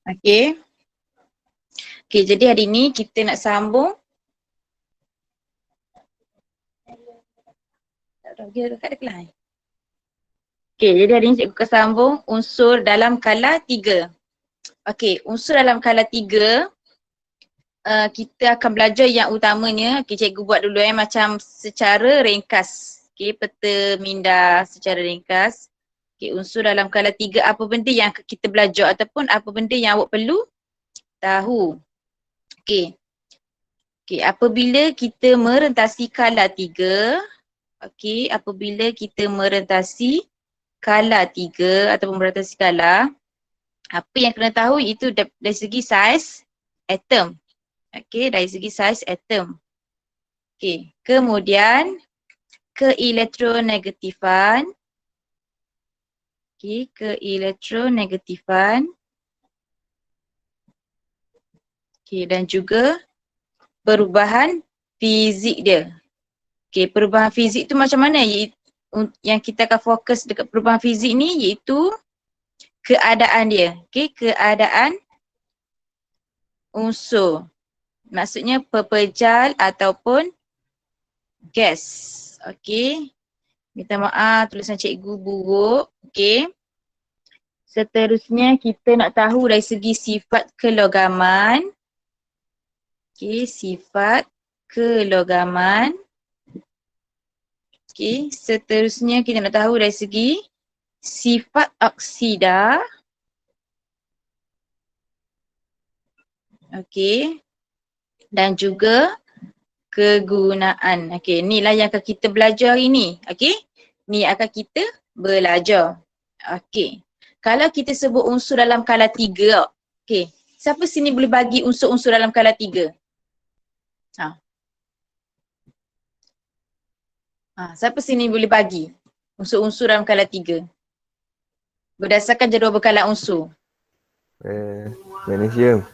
Okey. Okey, jadi hari ni kita nak sambung. Okey, jadi hari ni cikgu akan sambung unsur dalam kala 3. Okey, unsur dalam kala 3, kita akan belajar yang utamanya. Okey, cikgu buat dulu macam secara ringkas. Okey, peta minda secara ringkas. Okey, unsur dalam kala 3, apa benda yang kita belajar ataupun apa benda yang awak perlu tahu. Okey. Okey, apabila kita merentasi kala 3, okey, apabila kita merentasi kala 3 ataupun merentasi kala, apa yang kena tahu itu dari segi saiz atom. Okey, dari segi saiz atom. Okey, kemudian keelektronegatifan. Okey, keelektronegatifan. Okey, dan juga perubahan fizik dia. Okey, perubahan fizik tu macam mana? Yang kita akan fokus dekat perubahan fizik ni iaitu keadaan dia. Okey, keadaan unsur. Maksudnya pepejal ataupun gas. Okey. Minta maaf tulisan cikgu buruk. Okey. Seterusnya kita nak tahu dari segi sifat kelogaman. Okey, sifat kelogaman. Okey, seterusnya kita nak tahu dari segi sifat oksida. Okey. Dan juga kegunaan. Okey, inilah yang akan kita belajar hari ni. Okey. Ni akan kita belajar. Okey. Kalau kita sebut unsur dalam kala 3, okey. Siapa sini boleh bagi unsur-unsur dalam kala 3? Siapa sini boleh bagi unsur-unsur dalam kala 3? Berdasarkan jadual berkala unsur. Magnesium.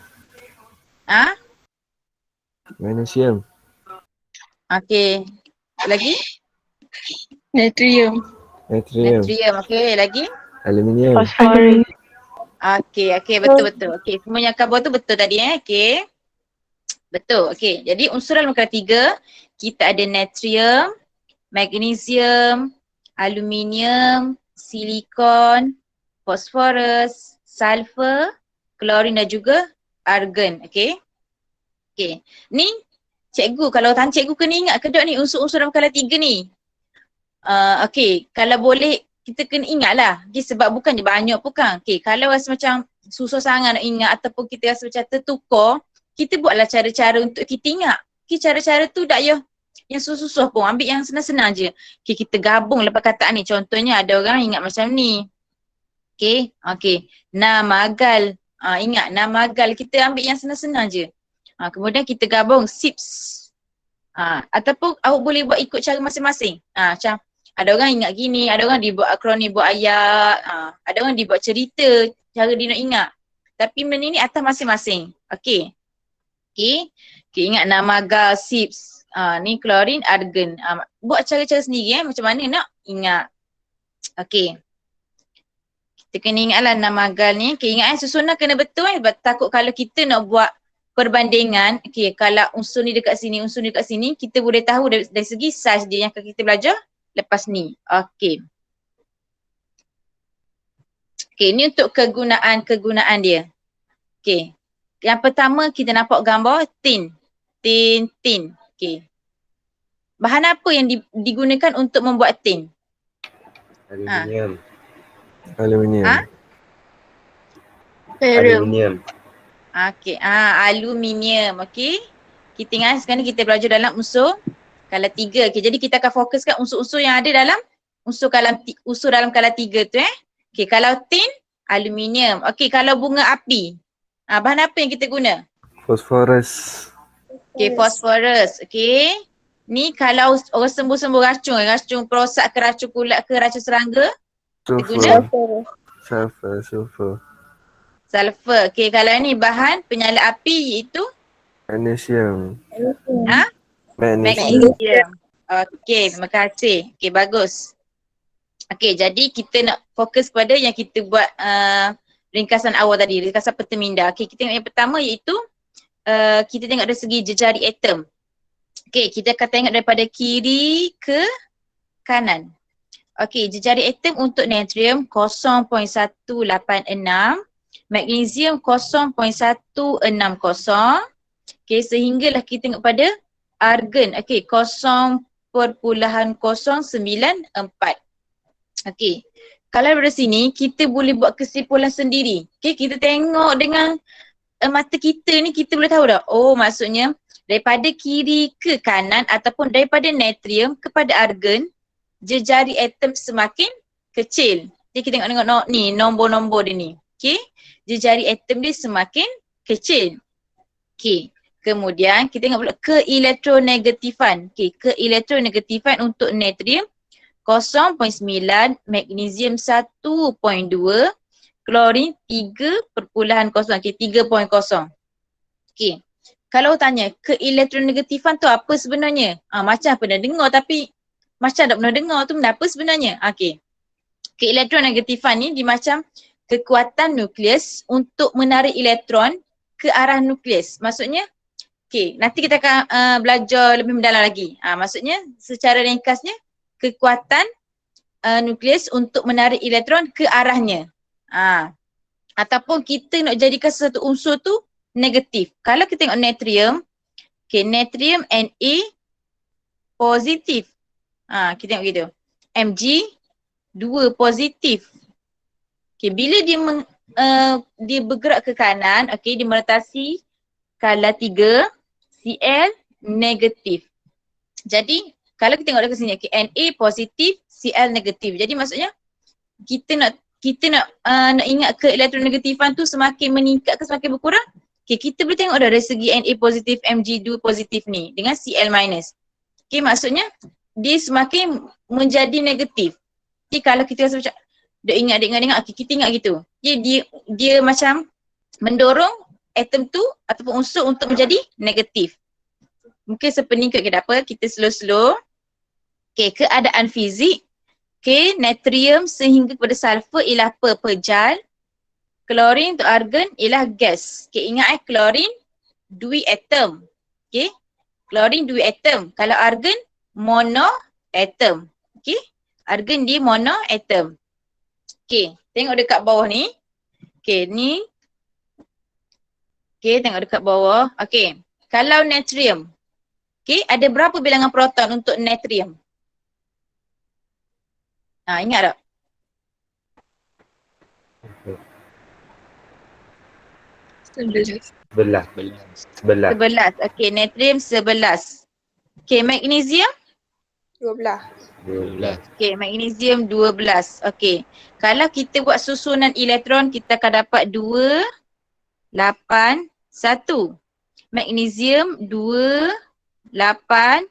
Magnesium. Okey. Lagi? Natrium. Natrium. Natrium. Okey, lagi? Aluminium. Fosforus. Okey, betul-betul. Okey, semua yang kau buat tu betul tadi Okey. Betul. Okey, jadi unsur dalam kala 3, kita ada natrium, magnesium, aluminium, silikon, fosforus, sulfur, klorin dan juga argon. Okey. Okey. Ni cikgu, kalau tanya cikgu kena ingat ke tak ni unsur-unsur dalam kala 3 ni? Okey, kalau boleh kita kena ingat lah. Okay, sebab bukan je banyak pun kan. Okey, kalau rasa macam susah sangat nak ingat ataupun kita rasa macam tertukar, kita buatlah cara-cara untuk kita ingat. Okey, cara-cara tu tak payah yang susah-susah pun, ambil yang senang-senang je. Okey, kita gabung lah perkataan ni. Contohnya ada orang ingat macam ni. Okey, namagal. Ingat namagal, kita ambil yang senang-senang je. Kemudian kita gabung SIPS. Ataupun awak boleh buat ikut cara masing-masing. Macam ada orang ingat gini, ada orang dia buat akronim, buat ayat, ada orang dia buat cerita, cara dia nak ingat. Tapi benda ni atas masing-masing. Okey. Okey, ingat namagal, SIPS. Ni klorin, argon. Buat cara-cara sendiri macam mana nak ingat. Okey. Kita kena ingatlah namagal ni. Okay, ingat susunan kena betul sebab takut kalau kita nak buat perbandingan, okay, kalau unsur ni dekat sini, unsur ni dekat sini, kita boleh tahu dari segi saiz dia yang akan kita belajar lepas ni. Okay. Okay, ni untuk kegunaan dia. Okay. Yang pertama kita nampak gambar tin. Tin. Okay. Bahan apa yang digunakan untuk membuat tin? Aluminium. Aluminium. Aluminium. Okey, aluminium. Okey. Kita ingat sekarang ni kita belajar dalam unsur kala 3. Okey, jadi kita akan fokuskan unsur-unsur yang ada dalam unsur dalam kala 3 tu Okey, kalau tin, aluminium. Okey, kalau bunga api, bahan apa yang kita guna? Fosforus. Okey, fosforus. Okey. Ni kalau orang sembuh-sembuh racun perosak ke racun kulat ke racun serangga, kita guna Sulfur. sulfur. Okey, kalau ni bahan penyala api iaitu Magnesium. Magnesium. Okey, terima kasih. Okey, bagus. Okey, jadi kita nak fokus pada yang kita buat ringkasan awal tadi, ringkasan peta minda. Okay, kita tengok yang pertama iaitu kita tengok dari segi jejari atom. Okay, kita akan tengok daripada kiri ke kanan. Okay, jejari atom untuk natrium 0.186, magnesium 0.160. Okay, sehinggalah kita tengok pada argon. Okay, 0.094. Okay, kalau dari sini kita boleh buat kesimpulan sendiri. Okay, kita tengok dengan mata kita ni kita boleh tahu dah. Oh, maksudnya daripada kiri ke kanan ataupun daripada natrium kepada argon, jejari atom semakin kecil. Jadi kita tengok ni nombor-nombor dia ni. Okay, jejari atom dia semakin kecil. Okay, kemudian kita tengok pula keelektronegatifan. Okay, keelektronegatifan untuk natrium 0.9, magnesium 1.2, klorin 3.0. Okay, 3.0. Okay, kalau tanya keelektronegatifan tu apa sebenarnya? Macam pernah dengar tapi macam tak pernah dengar tu benda apa sebenarnya? Okay, keelektronegatifan ni dia macam kekuatan nukleus untuk menarik elektron ke arah nukleus. Maksudnya, okay, nanti kita akan belajar lebih mendalam lagi. Maksudnya secara ringkasnya, kekuatan nukleus untuk menarik elektron ke arahnya. Ataupun kita nak jadikan satu unsur tu negatif. Kalau kita tengok natrium, okay, natrium Na positif. Kita tengok gitu. Mg 2 positif. Okay, bila dia bergerak ke kanan, okay, dia merotasi skala 3, Cl negatif. Jadi kalau kita tengok dekat sini, okay, Na positif, Cl negatif. Jadi maksudnya kita nak ingat ke elektronegatifan tu semakin meningkat ke semakin berkurang. Okay, kita boleh tengok dah dari segi Na positif, Mg2 positif ni dengan Cl minus. Okay, maksudnya dia semakin menjadi negatif. Jadi kalau kita rasa macam dia ingat, okay, kita ingat gitu. Jadi dia macam mendorong atom tu ataupun unsur untuk menjadi negatif. Mungkin sepeningkat ke apa, kita slow-slow. Okay, keadaan fizik. Okay, natrium sehingga kepada sulfur ialah per jal. Klorin untuk argon ialah gas. Okay, ingat klorin 2 atom. Okay, klorin 2 atom. Kalau argon mono atom. Okay, argon dia mono atom. Okay, tengok dekat bawah ni. Okay, ni. Okay, tengok dekat bawah. Okay, kalau natrium. Okay, ada berapa bilangan proton untuk natrium? Ingat tak? Sebelas. Okay, natrium 11. Okay, magnesium? 12. Okay, magnesium 12. Okay, kalau kita buat susunan elektron, kita akan dapat 2, 8, 1. Magnesium 2, 8,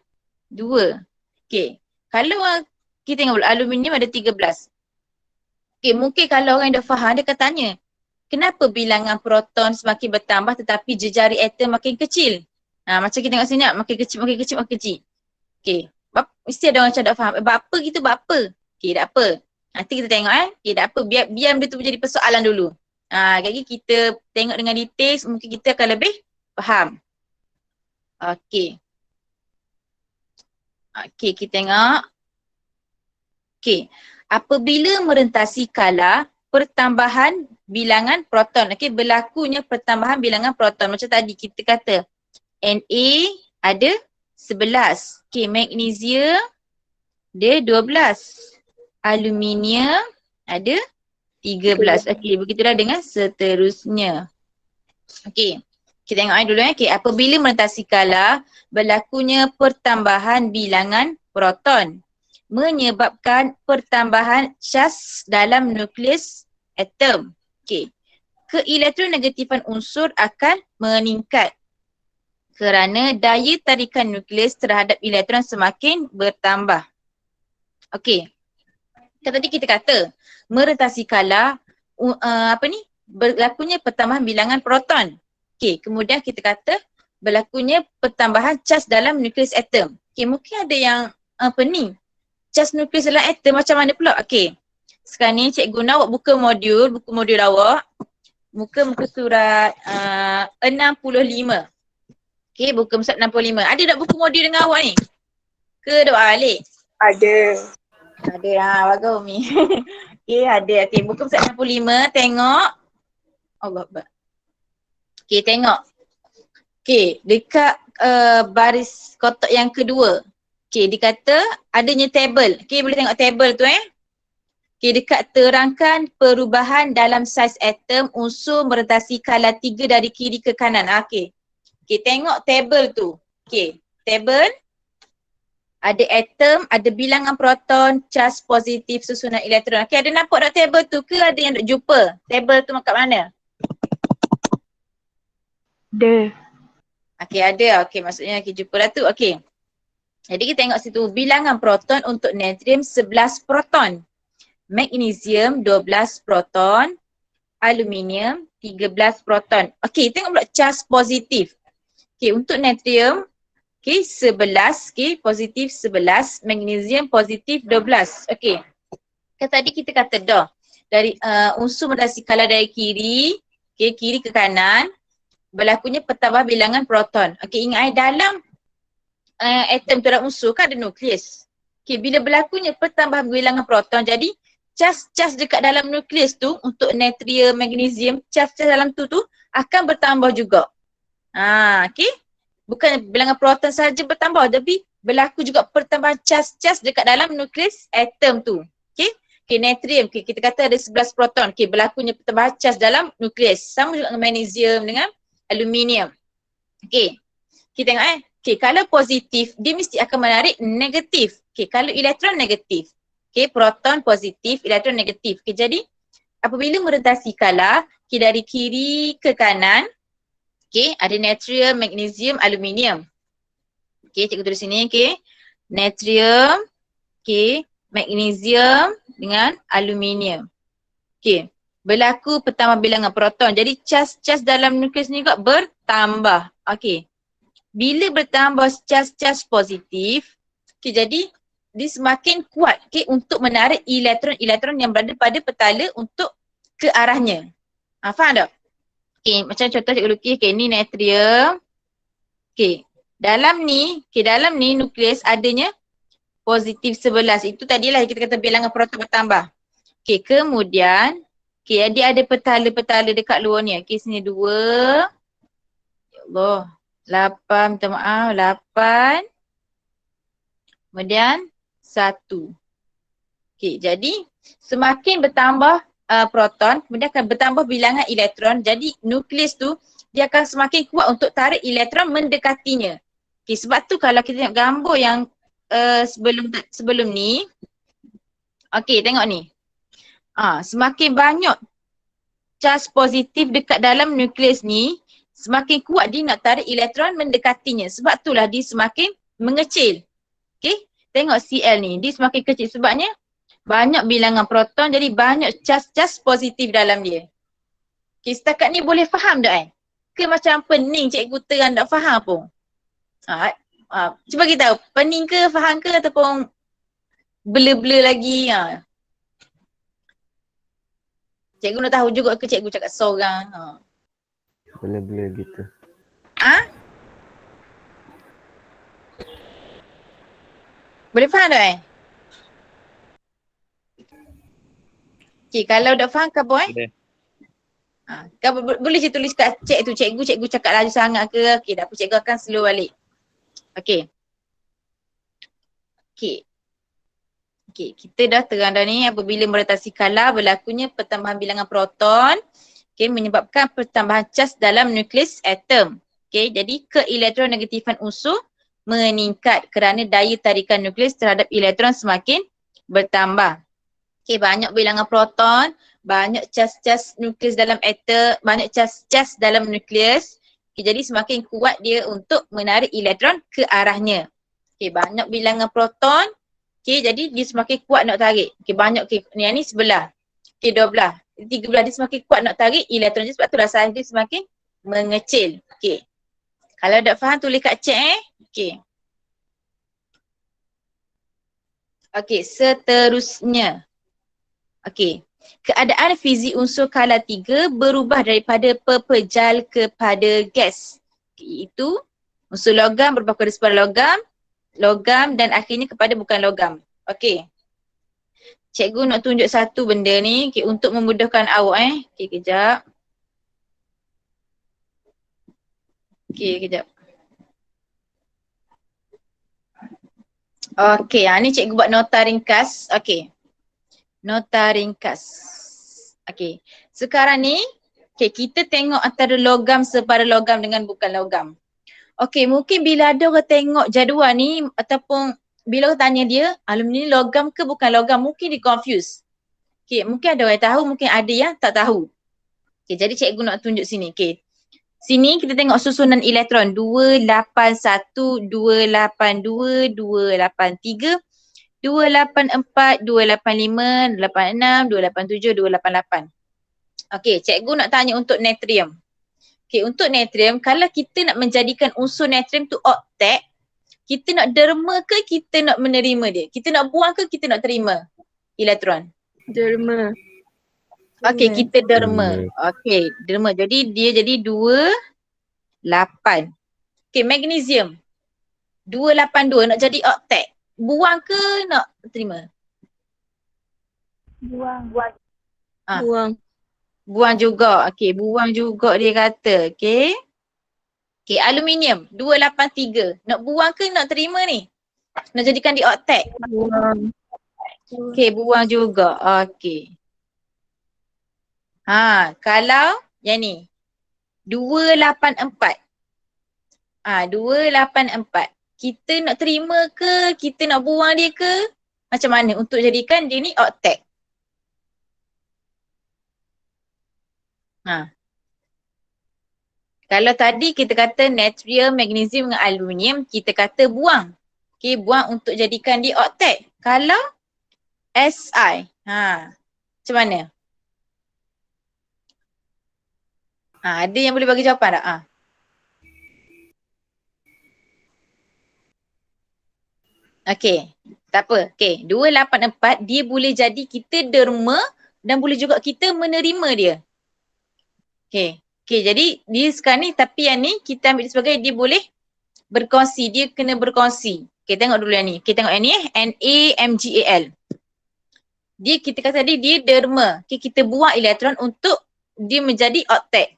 2. Okay, kalau kita tengok aluminium ada 13. Okay, mungkin kalau orang dah faham, dia akan tanya, kenapa bilangan proton semakin bertambah tetapi jejari atom makin kecil? Macam kita tengok sini, makin kecil. Okay, mesti ada orang macam tak faham. Apa gitu, apa? Okay, tak apa. Nanti kita tengok Okay, tak apa. Biar benda tu menjadi persoalan dulu. Jadi kita tengok dengan details, mungkin kita akan lebih faham. Okay. Okay, kita tengok. Okay, apabila merentasi skala pertambahan bilangan proton. Okay, berlakunya pertambahan bilangan proton. Macam tadi kita kata Na ada 11. Okay, magnesium dia 12. Aluminium ada 13. Okay, begitulah dengan seterusnya. Okay, kita tengok dulu Okay, apabila merentasi skala berlakunya pertambahan bilangan proton menyebabkan pertambahan charge dalam nukleus atom. Okay, keelektronegatifan unsur akan meningkat kerana daya tarikan nukleus terhadap elektron semakin bertambah. Okay, tadi kita kata merentasi skala berlakunya pertambahan bilangan proton. Okay, kemudian kita kata berlakunya pertambahan charge dalam nukleus atom. Okay, mungkin ada yang charge nukleus dalam atom macam mana pula? Okay, sekarang ni cikgu nak buka modul awak. muka surat 65. Okay, buku surat 65. Ada tak buku modul dengan awak ni? Ke duk balik? Ada. Ada, bagus Umi. Okay, ada. Okay, buku surat 65, tengok. Allah Akbar. Okay, tengok. Okay, dekat baris kotak yang kedua. Okay, dia kata adanya table. Okay, boleh tengok table tu Okay, dekat terangkan perubahan dalam saiz atom unsur merentasi skala 3 dari kiri ke kanan. Okay. Okay, tengok table tu. Okay, table. Ada atom, ada bilangan proton, charge positif, susunan elektron. Okay, ada nampak tak table tu ke ada yang nak jumpa? Table tu kat mana? Ada. Okay, ada. Okay, maksudnya okay, jumpa lah tu. Okay. Jadi kita tengok situ, bilangan proton untuk natrium 11 proton. Magnesium 12 proton. Aluminium 13 proton. Okay, tengok pula charge positif. Okay, untuk natrium, okay, 11, okay, positif 11, magnesium positif 12. Okay, kan tadi kita kata dah, dari unsur merentasi skala dari kiri, okay, kiri ke kanan, berlakunya pertambah bilangan proton. Okay, ingat dalam atom tu dalam unsur kan ada nukleus. Okay, bila berlakunya pertambahan bilangan proton, jadi charge dekat dalam nukleus tu untuk natrium, magnesium, charge dalam tu akan bertambah juga. Okay. Bukan bilangan proton saja bertambah, tapi berlaku juga pertambahan charge dekat dalam nukleus atom tu. Okay. Okay, natrium, okay, kita kata ada 11 proton. Okay, berlakunya pertambahan charge dalam nukleus. Sama juga dengan magnesium, dengan aluminium. Okay. Kita tengok Okay, kalau positif, dia mesti akan menarik negatif. Okay, kalau elektron negatif. Okay, proton positif, elektron negatif. Okay, jadi apabila merentasi skala, okay, dari kiri ke kanan, okay, ada natrium, magnesium, aluminium. Okay, cikgu tulis sini, okay. Natrium, okay, magnesium dengan aluminium. Okay, berlaku pertambah bilangan proton. Jadi charge dalam nukleus ni juga bertambah. Okay. Bila bertambah charge positif, okay, jadi dia semakin kuat, okay, untuk menarik elektron-elektron yang berada pada petala untuk ke arahnya. Faham tak? Okay, macam contoh cikgu lukis, okay, ni natrium. Okay, dalam ni nukleus adanya positif 11. Itu tadilah kita kata bilangan proton bertambah. Okay, kemudian, okay, dia ada petala-petala dekat luar ni. Okay, sini 2. Ya Allah. 8, minta maaf, 8. Kemudian 1. Okay, jadi semakin bertambah proton, kemudian akan bertambah bilangan elektron. Jadi nukleus tu, dia akan semakin kuat untuk tarik elektron mendekatinya. Okay, sebab tu kalau kita tengok gambar yang sebelum ni, okay, tengok ni. Semakin banyak charge positif dekat dalam nukleus ni, semakin kuat dia nak tarik elektron mendekatinya. Sebab itulah dia semakin mengecil. Okay, tengok Cl ni, dia semakin kecil sebabnya banyak bilangan proton, jadi banyak charge positif dalam dia. Okay, setakat ni boleh faham tak Ke macam pening cikgu terang tak faham pun? Cuba kita tahu, pening ke, faham ke ataupun blur-blur lagi? Cikgu nak tahu juga ke cikgu cakap seorang? Boleh gitu. Boleh faham tak Okay, kalau dah faham ke boy? Boleh. Kau boleh je tulis kat cek tu, cikgu cakap laju sangat ke? Okay, dah cikgu akan slow balik. Okay. Okay, kita dah terang dah ni apabila merentasi skala berlakunya pertambahan bilangan proton, okay, menyebabkan pertambahan charge dalam nukleus atom. Okay, jadi keelektronegatifan unsur meningkat kerana daya tarikan nukleus terhadap elektron semakin bertambah. Okay, banyak bilangan proton, banyak charge nukleus dalam atom, banyak charge dalam nukleus. Okay, jadi semakin kuat dia untuk menarik elektron ke arahnya. Okay, banyak bilangan proton. Okay, jadi dia semakin kuat nak tarik. Okay, banyak, okay, ni sebelah. Okay, 12. 13 dia semakin kuat nak tarik elektron je, sebab tu saiz dia semakin mengecil. Okay. Kalau tak faham tulis kat chat Okay. Okay, seterusnya. Okay. keadaan fizik unsur skala 3 berubah daripada pepejal kepada gas. Itu unsur logam berubah kepada separuh logam, logam dan akhirnya kepada bukan logam. Okey. Cikgu nak tunjuk satu benda ni untuk memudahkan awak Okey, kejap. Okey, kejap. Okey, ni cikgu buat nota ringkas. Okey. Nota ringkas. Okey. Sekarang ni, kita tengok antara logam separuh logam dengan bukan logam. Okey, mungkin bila ada orang tengok jadual ni ataupun bila orang tanya dia, alumni ni logam ke bukan logam, mungkin dia confuse. Okey, mungkin ada orang tahu, mungkin ada yang tak tahu. Okey, jadi cikgu nak tunjuk sini. Okey. Sini kita tengok susunan elektron 281, 282, 283, 284, 285, 286, 287, 288. Okey, cikgu nak tanya untuk natrium. Okey, untuk natrium, kalau kita nak menjadikan unsur natrium tu oktet, kita nak derma ke kita nak menerima dia? Kita nak buang ke kita nak terima elektron? Derma. Okey, kita derma. Okey, derma. Jadi dia jadi 28. Okey, magnesium. 282 nak jadi oktet. Buang ke nak terima? Buang. Ah. Buang. Buang juga. Okey, buang juga dia kata. Okey. Okey, aluminium 283. Nak buang ke nak terima ni? Nak jadikan dia oktet. Buang. Okey, buang juga. Okey. Kalau yang ni 284. 284. Kita nak terima ke, kita nak buang dia ke? Macam mana untuk jadikan dia ni oktet? Kalau tadi kita kata natrium, magnesium dengan aluminium, kita kata buang. Okey, buang untuk jadikan dia oktet. Kalau Si, macam mana? Ada yang boleh bagi jawapan tak? Okey, tak apa. Okey, 284 dia boleh jadi kita derma dan boleh juga kita menerima dia. Okey, jadi dia sekarang ni tapi yang ni kita ambil sebagai dia boleh berkongsi, dia kena berkongsi. Okey, tengok dulu yang ni. Okey, tengok yang ni NaMgAl. Dia kita kata tadi dia derma. Okey, kita buang elektron untuk dia menjadi oktet.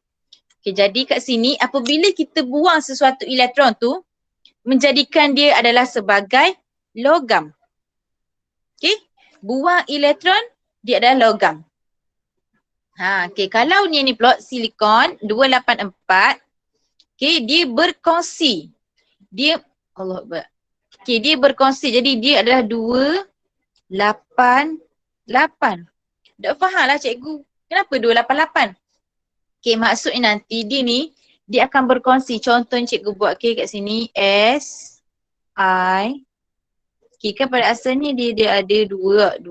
Okey, jadi kat sini apabila kita buang sesuatu elektron tu menjadikan dia adalah sebagai logam. Okey, buang elektron dia adalah logam. Okey, kalau ni pula silikon 284, okey, dia berkongsi. Dia Allah Akbar. Okey, dia berkongsi. Jadi dia adalah 288. Tak faham lah cikgu. Kenapa 288? Okey, maksudnya nanti dia ni dia akan berkongsi. Contohnya cikgu buat kat sini S I. Okey, kan pada asalnya dia ada 2.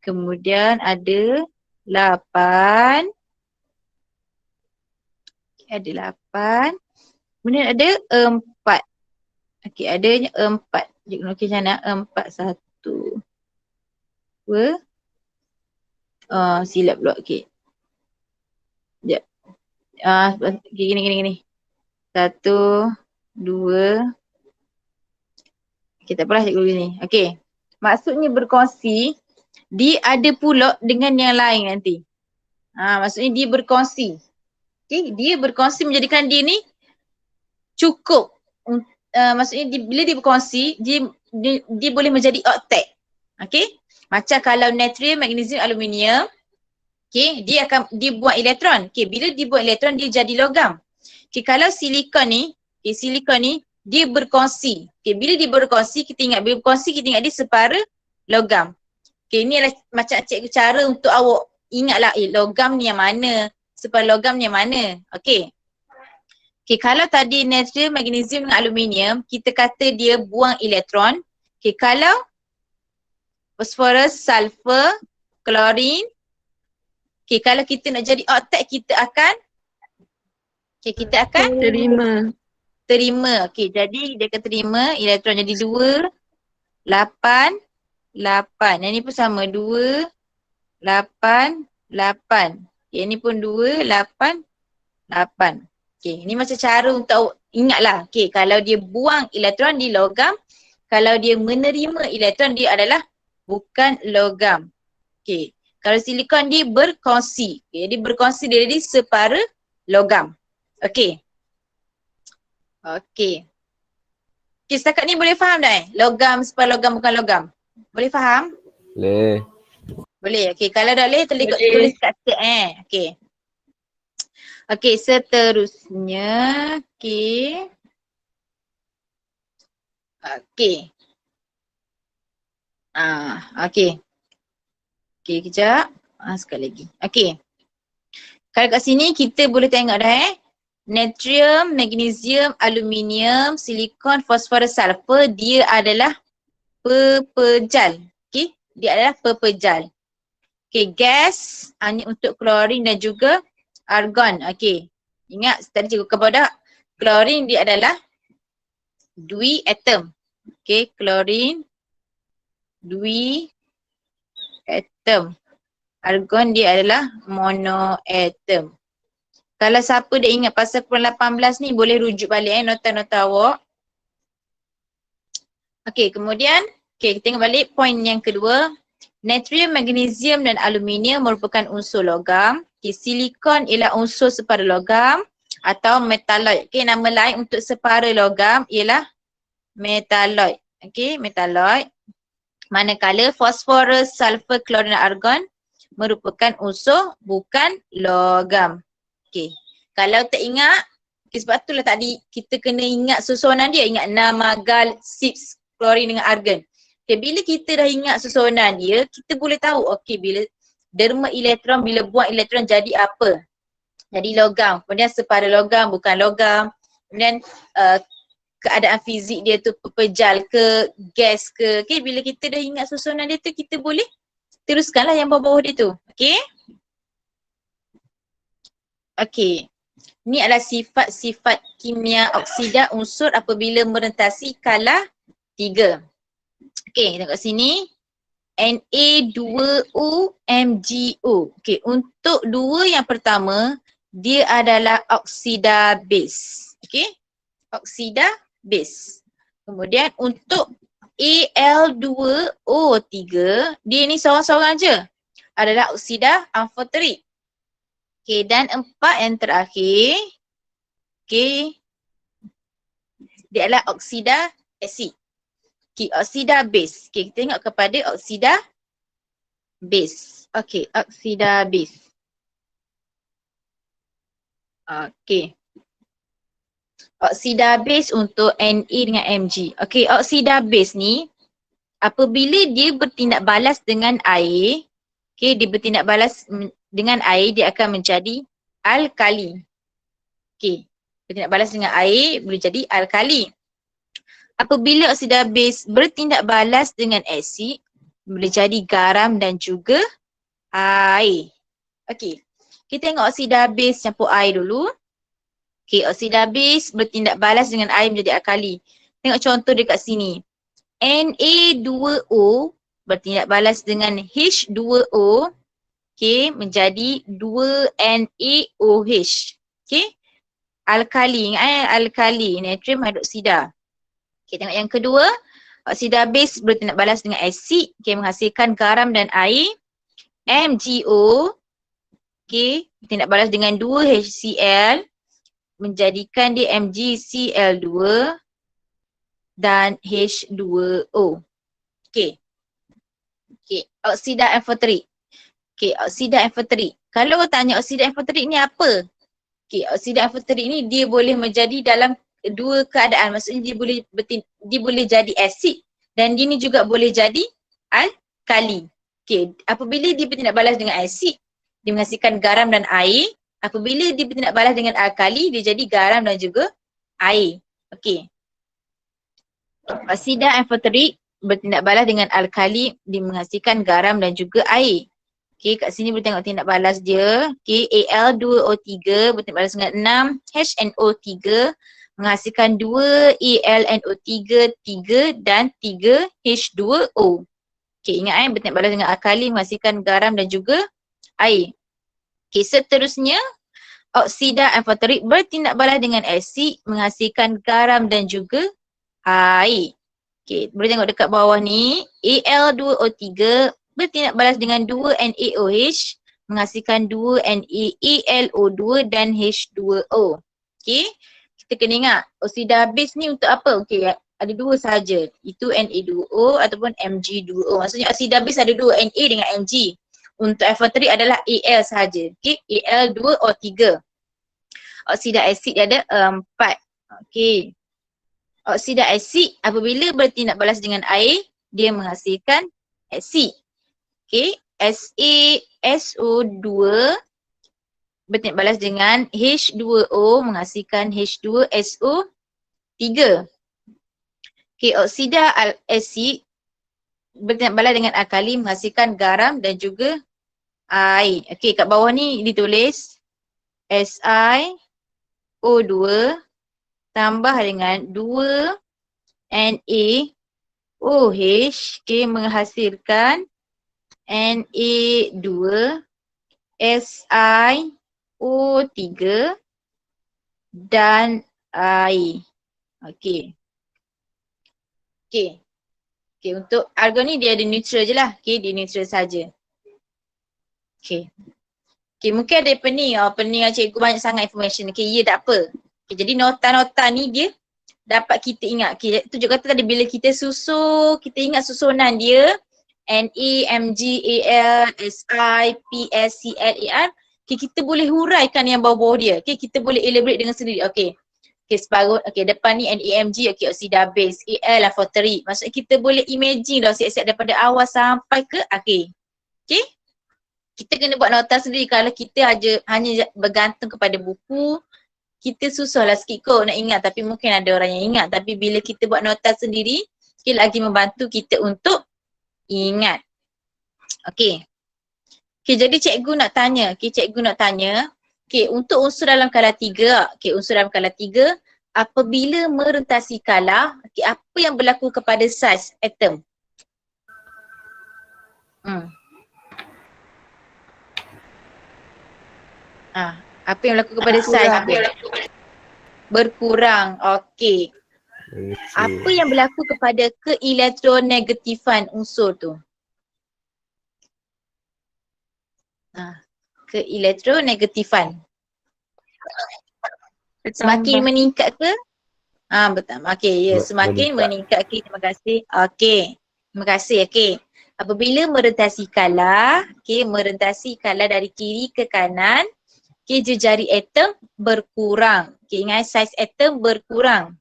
Kemudian ada 8. Okay, ada 8. Kemudian ada 4. Okey, adanya 4. Cikgu okey macam mana? 4, 1, 2. Silap pula. Okey. Sekejap. Gini. 1, 2. Okey, tak apalah cikgu gini. Okey. Maksudnya berkongsi, dia ada pula dengan yang lain nanti. Maksudnya dia berkongsi. Okey, dia berkongsi menjadikan dia ni cukup. Maksudnya bila dia berkongsi, dia boleh menjadi oktet. Okey? Macam kalau natrium, magnesium, aluminium, okey, dia buang elektron. Okey, bila dia buang elektron dia jadi logam. Okey, kalau silikon ni, dia berkongsi. Okey, bila dia berkongsi, kita ingat dia separuh logam. Okey, ni adalah macam cikgu cara untuk awak ingatlah logam ni yang mana, separuh logam ni yang mana. Okey. Okey, kalau tadi natrium, magnesium dengan aluminium, kita kata dia buang elektron. Okey, kalau fosforus, sulfur, klorin, okey, kalau kita nak jadi oktet kita akan terima. Okey, jadi dia akan terima elektron jadi 2, 8, 8. Yang ni pun sama 2, 8, 8. Okay, ni pun 2, 8, 8. Okay, ni macam cara untuk ingatlah. Okay, kalau dia buang elektron di logam, kalau dia menerima elektron dia adalah bukan logam. Okay, kalau silikon dia berkongsi. Okay, dia berkongsi dia jadi separa logam. Okay. Okay. Okay, setakat ni boleh faham dah Logam, separa logam, bukan logam. Boleh faham? Boleh. Boleh. Okay, kalau dah boleh Boleh. tulis kat set Okay. Okay, seterusnya. Okay. Okay. Okay. Okay, kejap. Sekali lagi. Okay. Kalau kat sini kita boleh tengok dah Natrium, magnesium, aluminium, silikon, fosforus, sulfur, dia adalah pepejal. Okay, dia adalah pepejal. Okay, gas hanya untuk klorin dan juga argon. Okay, ingat tadi cikgu kepada klorin dia adalah dui atom. Okay, klorin dui atom. Argon dia adalah monoatom. Kalau siapa dah ingat pasal kurang 18 ni boleh rujuk balik nota-nota awak. Okay, kemudian kita tengok balik poin yang kedua. Natrium, magnesium dan aluminium merupakan unsur logam. Okay, silikon ialah unsur separa logam atau metaloid. Okay, nama lain untuk separa logam ialah metaloid. Okay, metaloid. Manakala fosforus, sulfur, klorin dan argon merupakan unsur bukan logam. Okay, kalau tak ingat, sebab itulah tadi kita kena ingat susunan dia. Ingat namagal, sips, klorin dengan argon. Okay, bila kita dah ingat susunan dia, kita boleh tahu okay, bila derma elektron, bila buang elektron jadi apa. Jadi logam, kemudian separa logam, bukan logam. Kemudian keadaan fizik dia tu pepejal ke, gas ke. Okay, bila kita dah ingat susunan dia tu, kita boleh teruskanlah yang bawah-bawah dia tu. Okay. Okay. Ini adalah sifat-sifat kimia oksida unsur apabila merentasi kala 3. Okay, tengok sini. Na2O-MgO. Okay, untuk 2 yang pertama, dia adalah oksida base. Okay, oksida base. Kemudian untuk Al2O3, dia ni seorang-seorang je. Adalah oksida amfoterik. Okay, dan 4 yang terakhir, okay, dia adalah oksida asid. Okay, oksida base. Okay, kita tengok kepada oksida base. Okay, oksida base. Okay. Oksida base untuk Na dengan Mg. Okay, oksida base ni, apabila dia bertindak balas dengan air, okay, dia bertindak balas dengan air, dia akan menjadi alkali. Okay, bertindak balas dengan air, boleh jadi alkali. Apabila oksida base bertindak balas dengan asid, boleh jadi garam dan juga air. Okay, kita tengok oksida base campur air dulu. Okay, oksida base bertindak balas dengan air menjadi alkali. Tengok contoh dekat sini. Na2O bertindak balas dengan H2O. Okay, menjadi 2NaOH. Okay, alkali, alkali, natrium hidroksida. Okay, tengok yang kedua. Oksida base bertindak balas dengan asid. Okay, menghasilkan garam dan air. MgO. Okay, bertindak balas dengan 2HCl. Menjadikan dia MgCl2 dan H2O. Okay. Okay, oksida amfoterik. Okay, oksida amfoterik. Kalau tanya oksida amfoterik ni apa? Okay, oksida amfoterik ni dia boleh menjadi dalam dua keadaan. Maksudnya dia boleh jadi asid dan dia ni juga boleh jadi alkali. Okay, apabila dia bertindak balas dengan asid, dia menghasilkan garam dan air. Apabila dia bertindak balas dengan alkali, dia jadi garam dan juga air. Okay. Oksida amfoterik bertindak balas dengan alkali, dia menghasilkan garam dan juga air. Okay, kat sini boleh tengok tindak balas dia. Okay, Al2O3 bertindak balas dengan 6 HNO3 menghasilkan 2 AlNO3 3 dan 3 H2O. Okay, ingat bertindak balas dengan alkali menghasilkan garam dan juga air. Okay, seterusnya oksida amfoterik bertindak balas dengan asid menghasilkan garam dan juga air. Okay, boleh tengok dekat bawah ni, Al2O3 bertindak balas dengan 2NaOH menghasilkan 2NaAlO2 dan H2O. Okay, kita kena ingat oksida base ni untuk apa? Okay, ada dua saja. Itu Na2O ataupun Mg2O. Maksudnya oksida base ada dua, Na dengan Mg. Untuk amfoterik adalah Al sahaja. Okay, Al2O3. Oksida asid ada 4. Okay. Oksida asid apabila bertindak balas dengan air, dia menghasilkan asid. Okay. SaSO2 bertindak balas dengan H2O menghasilkan H2SO3. Okay. Oksida asid bertindak balas dengan alkali menghasilkan garam dan juga air. Okay. Kat bawah ni ditulis SiO2 tambah dengan 2 NaOH, okay, menghasilkan Na2 SiO3 dan air. Okay. Okay. Okay, untuk argon ni dia ada neutral je lah. Okay, dia neutral saja. Okay. Okay, mungkin ada pening. Pening cikgu banyak sangat information. Okay, ya tak apa. Okay, jadi nota-nota ni dia dapat kita ingat. Okay, tunjuk kata tadi bila kita susun, kita ingat susunan dia. Na, Mg, Al, Si, Ps, Cl, Ar. Okay, kita boleh huraikan yang bawah-bawah dia. Okay, kita boleh elaborate dengan sendiri. Okay. Okay, separuh. Okay, depan ni NaMg, okay, oksida base. Al, amfoterik. Maksudnya kita boleh imagine dah siap-siap daripada awal sampai ke akhir. Okay. Kita kena buat nota sendiri. Kalau kita hanya bergantung kepada buku, kita susahlah sikit kot nak ingat, tapi mungkin ada orang yang ingat. Tapi bila kita buat nota sendiri, okay, lagi membantu kita untuk ingat. Okay. Okay, jadi cikgu nak tanya. Okay, cikgu nak tanya. Okay, untuk unsur dalam kala 3. Okay, unsur dalam kala 3. Apabila merentasi kala, okay, apa yang berlaku kepada saiz atom? Apa yang berlaku kepada saiz? Berkurang. Okey. Apa yang berlaku kepada keelektronegatifan unsur tu? Keelektronegatifan. Semakin meningkat ke? Betul. Okey, ya, semakin meningkat. Okey, terima kasih. Okey. Terima kasih. Okey. Apabila merentasi kala, okey, merentasi kala dari kiri ke kanan, okey, jejari atom berkurang. Okey, ingat saiz atom berkurang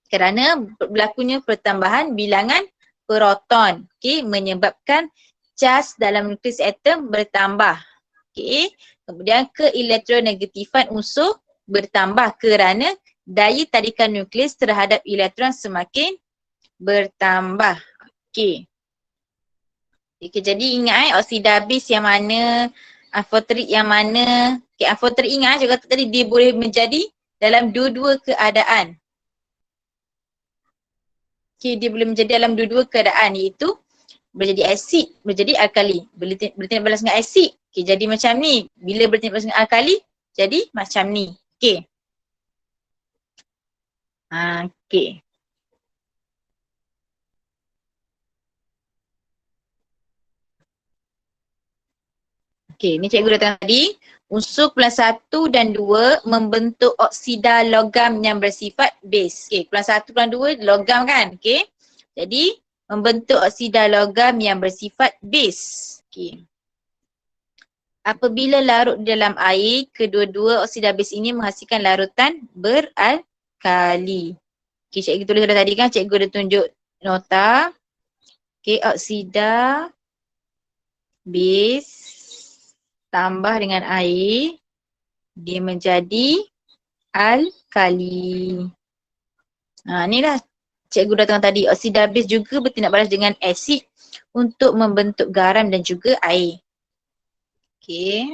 kerana berlakunya pertambahan bilangan proton. Okey, menyebabkan charge dalam nukleus atom bertambah. Okey, kemudian keelektronegatifan unsur bertambah kerana daya tarikan nukleus terhadap elektron semakin bertambah. Okey. Okay, jadi ingat oksida base yang mana, amfoterik yang mana. Okay, amfoterik ingat juga tadi dia boleh menjadi dalam dua-dua keadaan. Okay, dia boleh menjadi dalam dua-dua keadaan, iaitu boleh jadi asid, boleh jadi alkali. Bertindak balas dengan asid, okay, jadi macam ni. Bila bertindak balas dengan alkali, jadi macam ni. Okay. Okay. Okay, ni cikgu datang tadi. Unsur kumpulan 1 dan 2 membentuk oksida logam yang bersifat base. Okay, kumpulan 1, kumpulan 2 logam kan? Okay. Jadi, membentuk oksida logam yang bersifat base. Okay. Apabila larut dalam air, kedua-dua oksida base ini menghasilkan larutan beralkali. Okay, cikgu tulis dah tadi kan? Cikgu dah tunjuk nota. Okay, oksida base tambah dengan air, dia menjadi alkali. Inilah cikgu datang tadi. Oksida base juga bertindak balas dengan asid untuk membentuk garam dan juga air. Okey.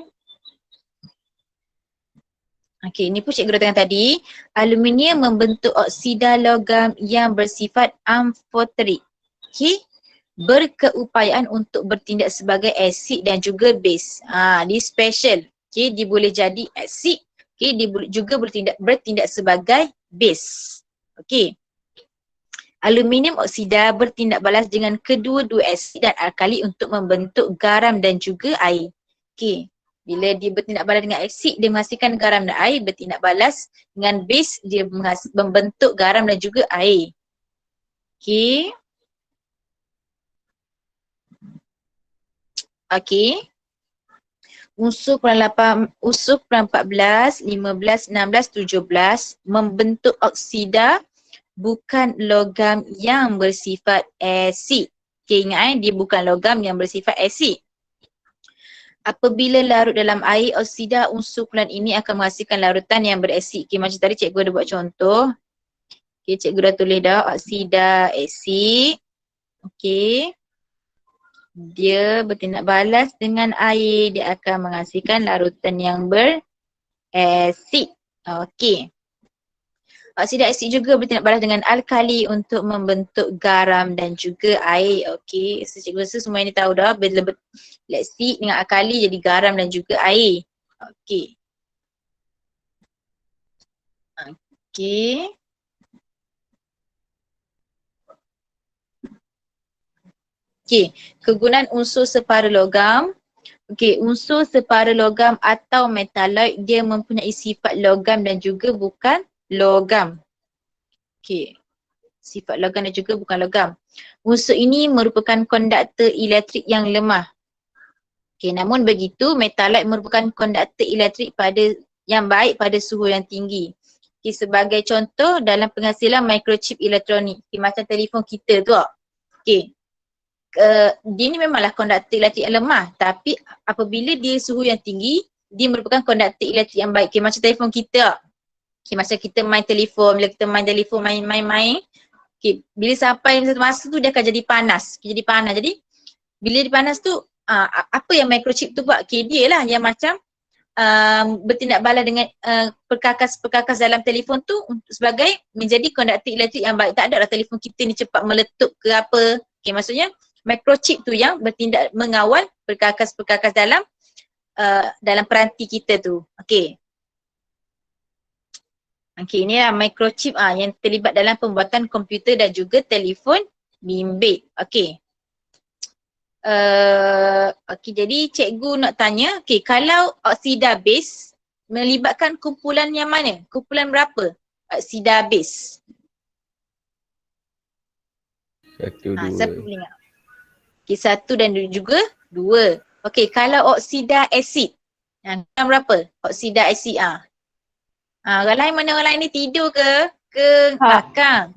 Okey, ini pun cikgu datang tadi. Aluminium membentuk oksida logam yang bersifat amfoterik. Okey. berkeupayaan untuk bertindak sebagai asid dan juga base. Dia special. Okay, dia boleh jadi asid. Okay, dia boleh juga bertindak sebagai base. Okay. Aluminium oksida bertindak balas dengan kedua-dua asid dan alkali untuk membentuk garam dan juga air. Okay. Bila dia bertindak balas dengan asid, dia menghasilkan garam dan air. Bertindak balas dengan base, dia membentuk garam dan juga air. Okay. Okay. Unsur peran 14, 15, 16, 17 membentuk oksida bukan logam yang bersifat asid. Okay, ingat dia bukan logam yang bersifat asid. Apabila larut dalam air, oksida unsur peran ini akan menghasilkan larutan yang berasid. Okay, macam tadi cikgu ada buat contoh. Okay, cikgu dah tulis dah oksida asid. Okay. Dia bertindak balas dengan air, dia akan menghasilkan larutan yang berasid. Okey. Oksida asid juga bertindak balas dengan alkali untuk membentuk garam dan juga air. Okey, so, cikgu rasa semua ini tahu dah. Bila asid dengan alkali jadi garam dan juga air. Okey. Okey. Okey, kegunaan unsur separa logam. Okey, unsur separa logam atau metaloid dia mempunyai sifat logam dan juga bukan logam. Okey, sifat logam dan juga bukan logam. Unsur ini merupakan konduktor elektrik yang lemah. Okey, namun begitu metaloid merupakan konduktor elektrik yang baik pada suhu yang tinggi. Okey, sebagai contoh dalam penghasilan microchip elektronik. Okey, macam telefon kita tu. Okey. Dia ni memanglah konduktor elektrik yang lemah, tapi apabila dia suhu yang tinggi, dia merupakan konduktor elektrik yang baik. Okay, macam telefon kita. Okay, macam kita main telefon, bila kita main telefon main. Okay, bila sampai satu masa tu dia akan jadi panas. Jadi bila dia panas tu, apa yang microchip tu buat? Okay, dia lah yang macam bertindak balas dengan perkakas-perkakas dalam telefon tu sebagai menjadi konduktor elektrik yang baik. Tak ada lah telefon kita ni cepat meletup ke apa. Okay, maksudnya microchip tu yang bertindak mengawal perkakas-perkakas dalam peranti kita tu. Okey. Okey, inilah microchip yang terlibat dalam pembuatan komputer dan juga telefon bimbit. Okey. Okey, jadi cikgu nak tanya, okey, kalau oksida base melibatkan kumpulan yang mana? Kumpulan berapa? Oksida base. Satu, dua. Siapa boleh ingat? Okey, 1 dan juga 2. Okey, kalau oksida asid. Yang berapa? Oksida asid orang lain mana orang lain ni tidur ke? Ke belakang?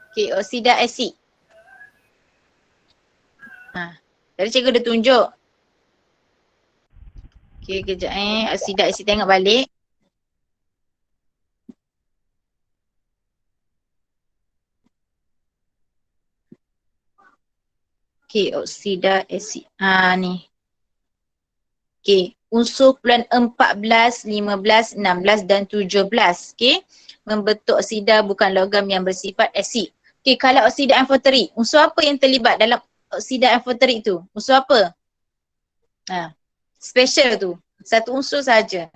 Okey, oksida asid. Tadi cikgu dah tunjuk. Okey, kejap oksida asid tengok balik. Okey, oksida asid. Ni. Okey, unsur peran 14, 15, 16 dan 17. Okey, membentuk oksida bukan logam yang bersifat asid. Okey, kalau oksida amfoterik, unsur apa yang terlibat dalam oksida amfoterik tu? Unsur apa? Special tu. Satu unsur saja.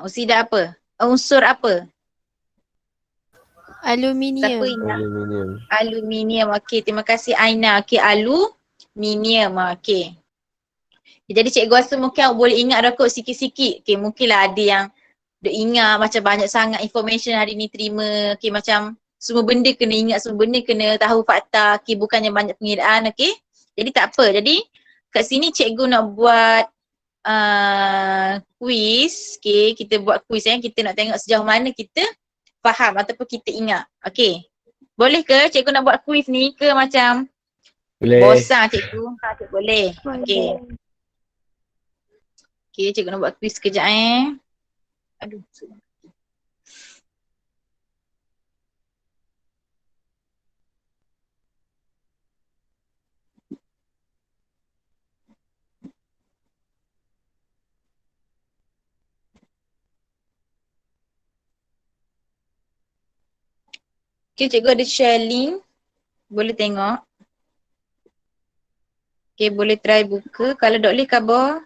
Oksida apa? Unsur apa? Siapa Aluminium. ingat? Aluminium. Aluminium. Okey, terima kasih Aina. Okey, aluminium. Okey. Jadi cikgu rasa mungkin awak boleh ingat dah kot sikit-sikit. Okey, mungkinlah ada yang duk ingat macam banyak sangat information hari ni terima. Okey, macam semua benda kena ingat, semua benda kena tahu fakta. Okey, bukannya banyak pengiraan. Okey. Jadi tak apa. Jadi kat sini cikgu nak buat quiz. Okay, kita buat quiz kita nak tengok sejauh mana kita faham ataupun kita ingat. Okay, boleh ke cikgu nak buat quiz ni ke macam Boleh. bosan cikgu? Cikgu boleh. Okay. Okay, cikgu nak buat quiz kejap Aduh. Okay, cikgu ada share link. Boleh tengok. Okay, boleh try buka. Kalau tak boleh khabar.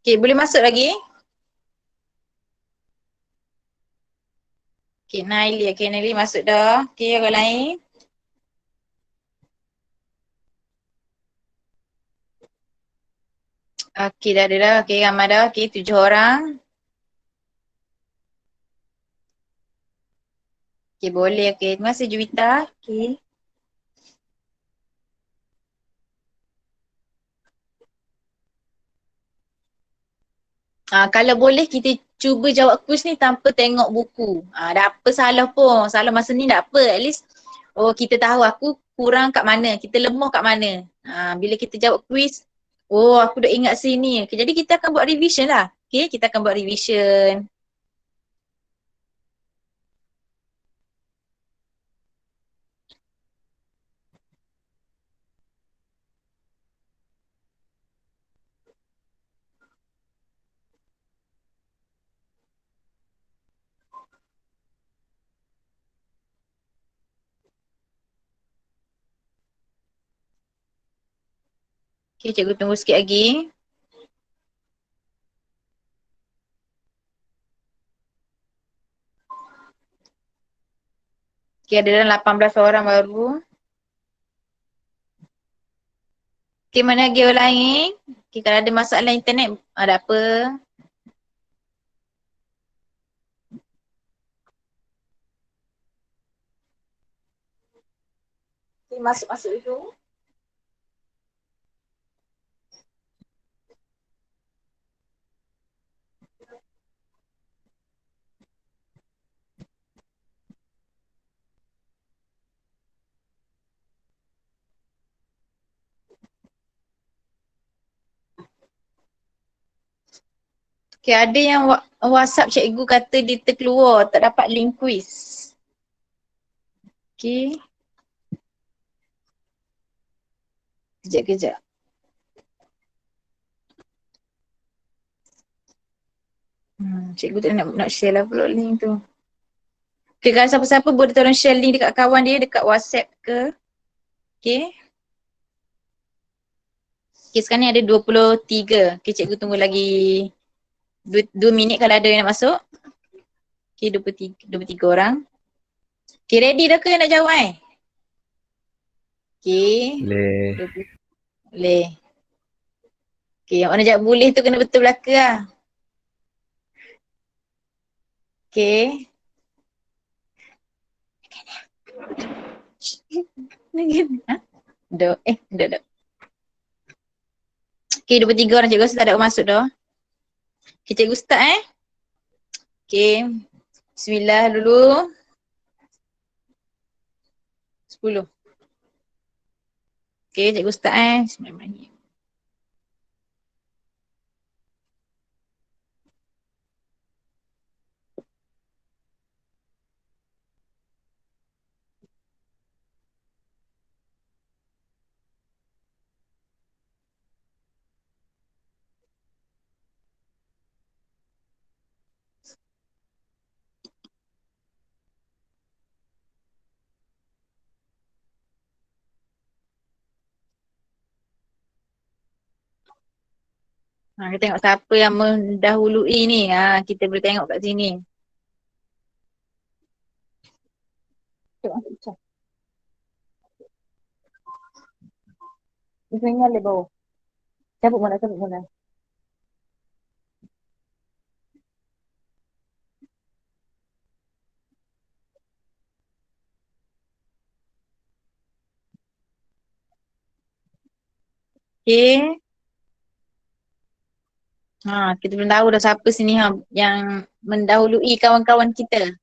Okay, boleh masuk lagi. Okay, Naili. Okay, Naili masuk dah. Okay, orang lain. Okay, dah ada dah. Okay, ramai dah. Okay, 7 orang. Okay, boleh. Okay, terima kasih Juwita. Okay. Kalau boleh kita cuba jawab quiz ni tanpa tengok buku. Dah apa salah pun. Salah masa ni tak apa. At least kita tahu aku kurang kat mana. Kita lemah kat mana. Bila kita jawab quiz, aku dah ingat sini. Okay, jadi kita akan buat revision lah. Okay, kita akan buat revision. Okay, cikgu tunggu sikit lagi. Okay, ada dalam 18 orang baru. Okay, mana lagi orang lain? Okay, kalau ada masalah internet, ada apa? Okay, masuk-masuk dulu. Okay, ada yang WhatsApp cikgu kata dia terkeluar, tak dapat link quiz. Okay. Kejap. Cikgu tak nak share lah pula link tu. Okay, kalau siapa-siapa boleh tolong share link dekat kawan dia, dekat WhatsApp ke. Okay. Okay, sekarang ni ada 23. Okay, cikgu tunggu lagi 2 minit kalau ada yang nak masuk. Okay, 23 orang. Okay, ready dah ke nak jawab Okay. Boleh. Boleh. Okay, yang mana jawab boleh tu kena betul belaka lah. Okay. Ha? Dah. Dah. Okay, 23 orang cikgu rasa tak ada orang masuk dah. Okay, cikgu start Okay. Bismillah dulu. 10. Okay, cikgu start Bismillahirrahmanirrahim. Kita tengok siapa yang mendahului ni. Kita boleh tengok kat sini. Tengok. Dia ingat le bawah. Cabut mana. Okay. Kita belum tahu dah siapa sini yang mendahului kawan-kawan kita.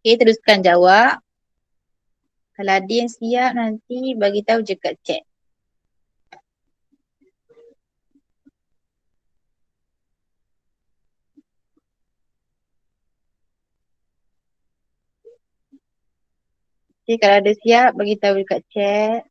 Okay, teruskan jawab. Kalau ada yang siap nanti bagi tahu je kat chat. Okay, kalau ada siap bagi tahu dekat chat.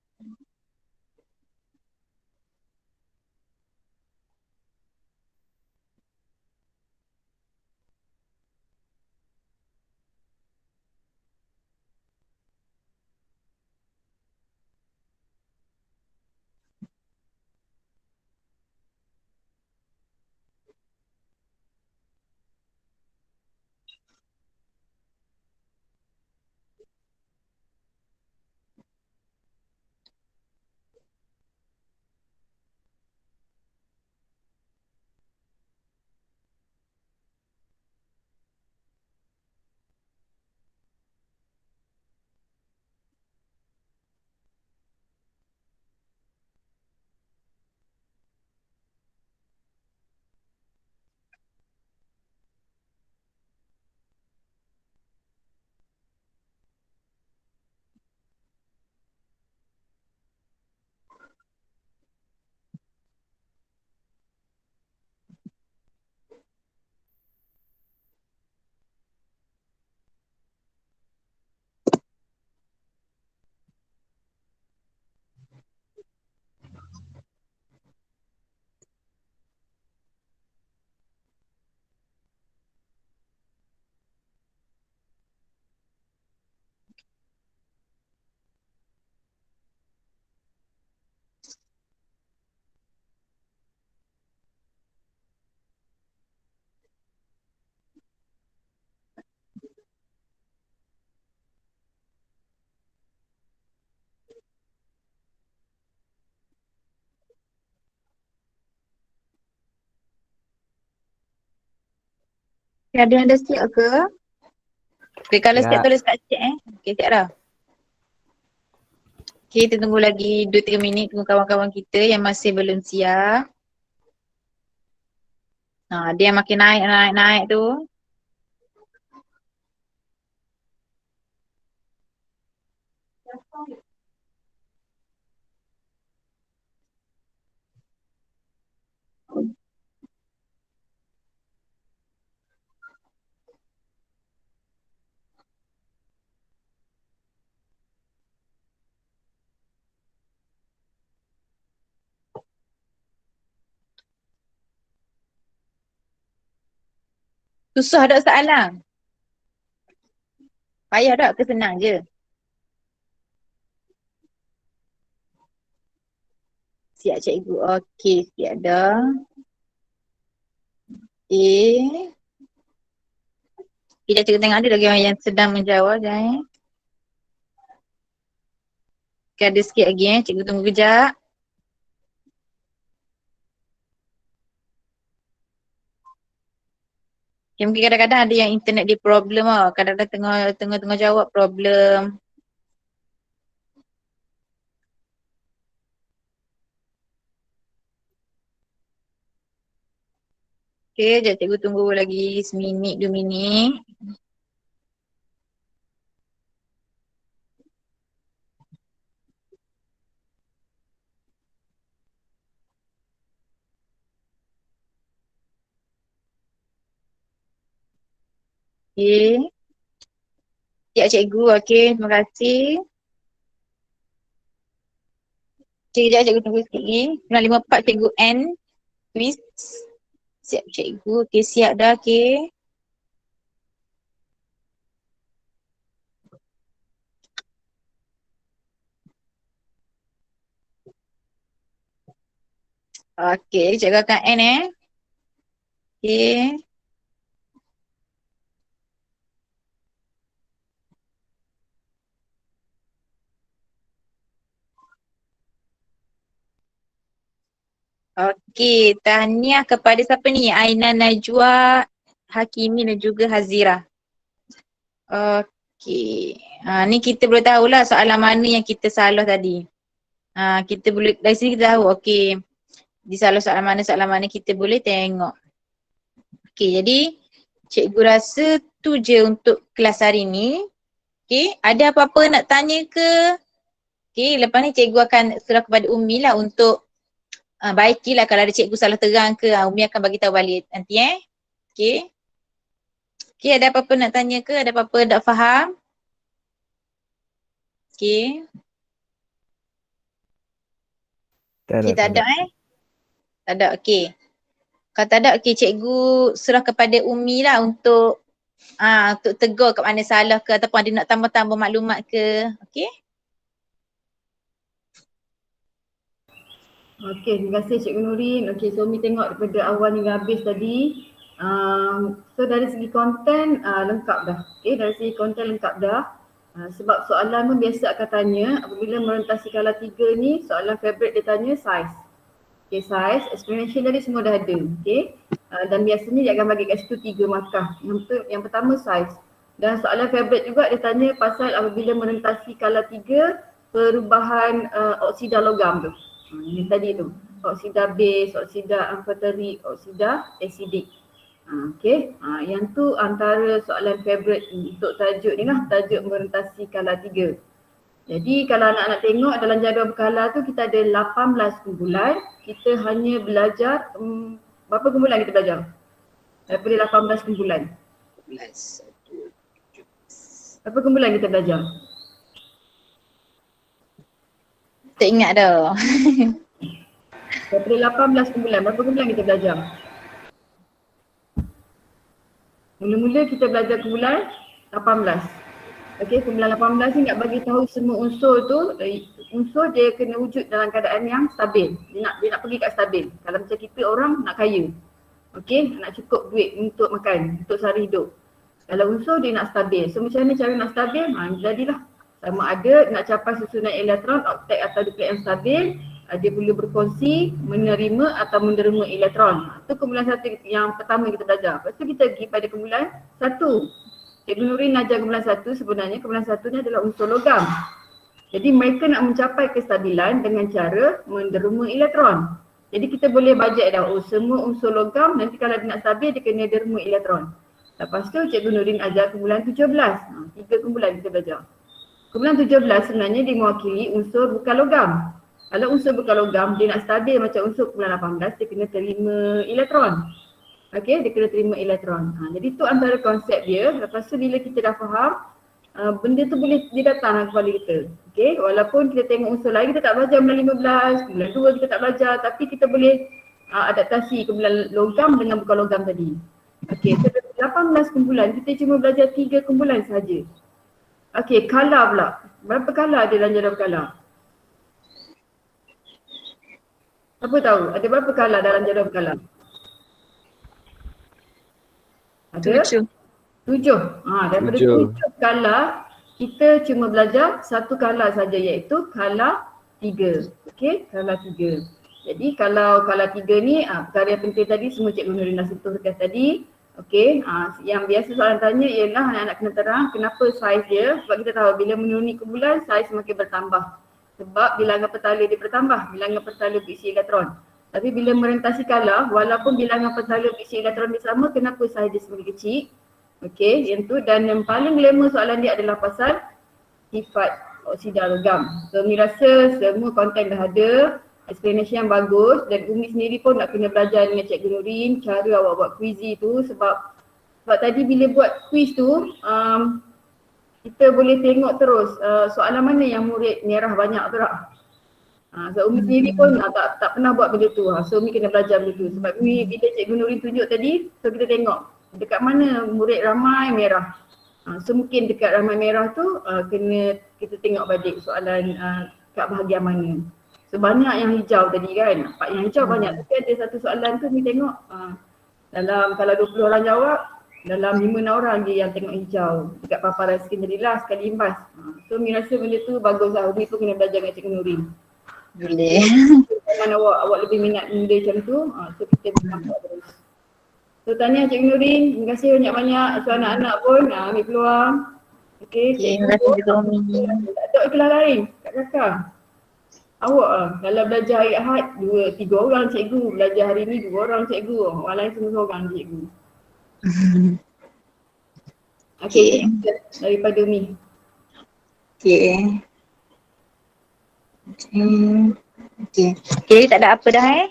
Okay, ada yang dah siap ke? Okay, kalau siap Siap. tulis kat chat Okay, siap dah. Okay, kita tunggu lagi 2-3 minit tunggu kawan-kawan kita yang masih belum siap. Dia makin naik tu. Susah tak soalan? Payah tak ke senang je? Siap cikgu. Okey, siap dah. Okay. Kita cikgu tengok ada lagi orang yang sedang menjawab dah. Okay, ada sikit lagi cikgu tunggu kejap. Okay, mungkin kadang-kadang ada yang internet dia problem lah. Kadang-kadang tengah jawab problem. Okay, sekejap cikgu tunggu lagi seminit, 2 minit. Okay. Siap cikgu, okay, terima kasih. Okay, sekejap cikgu tunggu sikit lagi. 9:54 cikgu end. Quiz. Siap cikgu, okay, siap dah, okay. Okay, cikgu akan end Okay. Okay, tahniah kepada siapa ni? Aina Najwa, Hakimi dan juga Hazira. Okay. Ni kita boleh tahulah soalan mana yang kita salah tadi. Kita boleh, dari sini kita tahu, okay. Di salah soalan mana kita boleh tengok. Okay, jadi Cikgu rasa tu je untuk kelas hari ni. Okay, ada apa-apa nak tanya ke? Okay, lepas ni cikgu akan serah kepada Umi lah untuk baikilah kalau ada cikgu salah terang ke, Umi akan bagi tahu balik nanti Okay. Okay, ada apa-apa nak tanya ke? Ada apa-apa tak faham? Okay. Okay, tak ada Tak ada, okay. Kalau tak ada, okay, cikgu serah kepada Umi lah untuk tegur kat mana salah ke ataupun ada nak tambah-tambah maklumat ke. Okay. Okey, terima kasih Cikgu Nurin. Okey, so Umi tengok daripada awal hingga habis tadi. So dari segi konten lengkap dah. Okey, dari segi konten lengkap dah. Sebab soalan pun biasa akan tanya apabila merentasi kala 3 ni, soalan favorite dia tanya size. Okey, size, explanation tadi semua dah ada. Okey. Dan biasanya dia akan bagi kat situ 3 markah. Yang pertama size. Dan soalan favorite juga dia tanya pasal apabila merentasi kala 3 perubahan oksida logam tu. Ini tadi tu, oksida base, oksida amphoteric, oksida acidic. Okey, yang tu antara soalan favorite untuk tajuk ni lah, tajuk merentasi kala 3. Jadi kalau anak-anak tengok dalam jadual berkala tu kita ada 18 kumpulan, kita hanya belajar, berapa kumpulan kita belajar? Daripada 18 kumpulan. 11. Berapa kumpulan kita belajar? Tak ingat dah. Daripada 18 kumpulan, berapa kumpulan kita belajar? Mula-mula kita belajar kumpulan 18. Okey, kumpulan 18 ni nak bagi tahu semua unsur tu, unsur dia kena wujud dalam keadaan yang stabil. Dia nak pergi kat stabil. Kalau macam kita orang nak kaya. Okey, nak cukup duit untuk makan, untuk sehari hidup. Kalau unsur dia nak stabil. So macam mana cara nak stabil? Jadilah. Sama ada nak capai susunan elektron, oktet atau duplet yang stabil, dia perlu berkongsi, menerima atau menderma elektron. Itu kumpulan 1 yang pertama kita belajar. Lepas tu kita pergi pada kumpulan 1. Cikgu Nurin ajar kumpulan 1, sebenarnya kumpulan 1 ni adalah unsur logam. Jadi mereka nak mencapai kestabilan dengan cara menderma elektron. Jadi kita boleh bajet dah, semua unsur logam nanti kalau dia nak stabil dia kena derma elektron. Lepas tu Cikgu Nurin ajar kumpulan 17. 3 kumpulan kita belajar. Kumpulan 17 sebenarnya dia mewakili unsur bukan logam. Kalau unsur bukan logam, dia nak stabil macam unsur kumpulan 18, dia kena terima elektron. Okey, dia kena terima elektron. Jadi tu antara konsep dia. Lepas tu bila kita dah faham, benda tu boleh dia datang dalam kepala kita. Okey, walaupun kita tengok unsur lain, kita tak belajar kumpulan 15, kumpulan 2 kita tak belajar, tapi kita boleh adaptasi kumpulan logam dengan bukan logam tadi. Okey, so 18 kumpulan, kita cuma belajar 3 kumpulan sahaja. Okey, kala pula. Berapa kala ada dalam jadual berkala? Siapa tahu? Ada berapa kala dalam jadual berkala? Ada? 7. Daripada 7 kala, kita cuma belajar 1 kala saja iaitu kala 3. Okey, kala 3. Jadi kalau kala 3 ni, perkara yang penting tadi semua Cikgu Nurin dah sentuh dekat tadi. Okey, yang biasa soalan tanya ialah anak-anak kena terang kenapa saiz dia. Sebab kita tahu bila menuruni kumpulan saiz semakin bertambah. Sebab bilangan petala dia bertambah, bilangan petala berisi elektron. Tapi bila merentasi kala, walaupun bilangan petala berisi elektron dia sama, kenapa saiz dia semakin kecil? Okey, yang tu, dan yang paling glamour soalan dia adalah pasal sifat oksida logam. So Umi rasa semua konten dah ada, explanation yang bagus, dan Umi sendiri pun nak kena belajar dengan Cikgu Nurin cara awak buat quizy tu sebab tadi bila buat quiz tu kita boleh tengok terus soalan mana yang murid merah banyak tu tak. So Umi sendiri pun tak pernah buat benda tu. So Umi kena belajar benda tu sebab Umi bila Cikgu Nurin tunjuk tadi, so kita tengok dekat mana murid ramai merah. So mungkin dekat ramai merah tu kena kita tengok balik soalan kat bahagian mana. So banyak yang hijau tadi kan, nampak yang hijau banyak, tapi ada satu soalan tu ni tengok dalam kalau 20 orang jawab, dalam 5-6 orang je yang tengok hijau dekat paparan skrin tadi lah sekali imbas. So Umi rasa benda tu bagus lah, Umi pun kena belajar dengan Cikgu Nurin. Boleh. Kalau awak lebih minat benda macam tu, so kita boleh buat terus. So tanya Cikgu Nurin, terima kasih banyak-banyak. So anak-anak pun ambil peluang. Okay, Terima kasih juga Umi. Tak ada kelas lain kat kakak. Awak lah, kalau belajar hari Ahad 2-3 orang cikgu, belajar hari ni 2 orang cikgu, orang lain semua seorang cikgu. Okay, daripada Umi. Okay. Okay. Okay, tak ada apa dah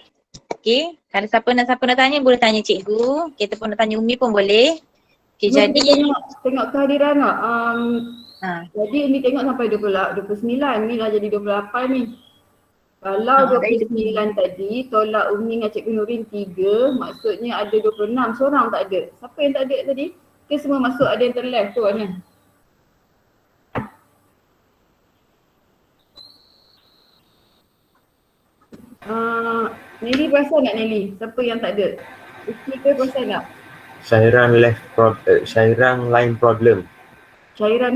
Okay, kalau siapa nak tanya boleh tanya cikgu. Kita pun nak tanya Umi pun boleh. Okay, Umi, jadi kita tengok kehadiran tak? ha. Jadi Umi tengok sampai 29, Umi dah jadi 28 ni. Kalau 29 tadi tolak Umi dengan Cikgu Nurin 3, maksudnya ada 26, seorang tak ada. Siapa yang tak ada tadi? Ke semua masuk, ada yang terleft tu kan? Nelly perasan tak Nelly? Siapa yang tak ada? Uki ke perasan tak? Syairan line problem. Cairan